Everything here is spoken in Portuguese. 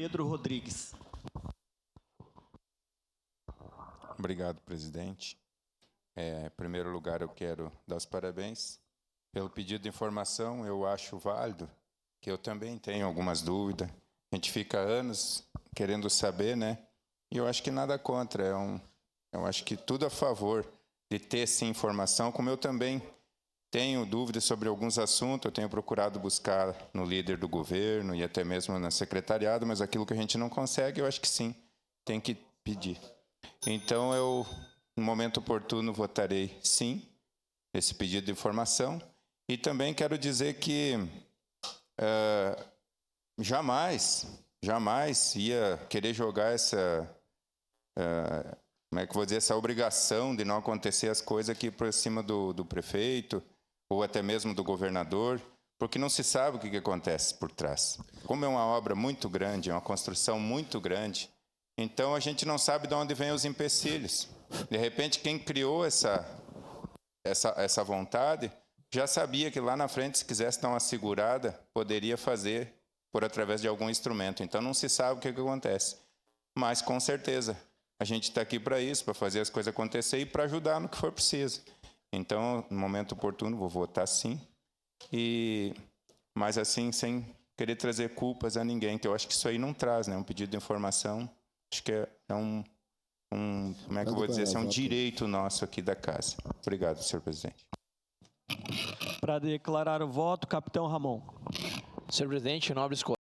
Pedro Rodrigues. Obrigado, presidente. Em primeiro lugar, eu quero dar os parabéns pelo pedido de informação. Eu acho válido, que eu também tenho algumas dúvidas. A gente fica anos querendo saber, né? E eu acho que nada contra. Eu acho que tudo a favor de ter, sim, informação, como eu também tenho dúvidas sobre alguns assuntos. Eu tenho procurado buscar no líder do governo e até mesmo na secretariado, mas aquilo que a gente não consegue, eu acho que sim, tem que pedir. Então, eu, no momento oportuno, votarei sim esse pedido de informação. E também quero dizer que jamais ia querer jogar essa, como é que eu vou dizer, essa obrigação de não acontecer as coisas aqui por cima do prefeito ou até mesmo do governador, porque não se sabe o que acontece por trás. Como é uma obra muito grande, é uma construção muito grande, então a gente não sabe de onde vêm os empecilhos. De repente, quem criou essa vontade já sabia que lá na frente, se quisesse dar uma segurada, poderia fazer por através de algum instrumento. Então não se sabe o que acontece. Mas, com certeza, a gente está aqui para isso, para fazer as coisas acontecer e para ajudar no que for preciso. Então, no momento oportuno, vou votar sim. Mas assim, sem querer trazer culpas a ninguém, que eu acho que isso aí não traz, né? Um pedido de informação, acho que é um como é que eu vou dizer? Esse é um direito nosso aqui da casa. Obrigado, senhor presidente. Para declarar o voto, capitão Ramon. Senhor presidente, nobres colegas,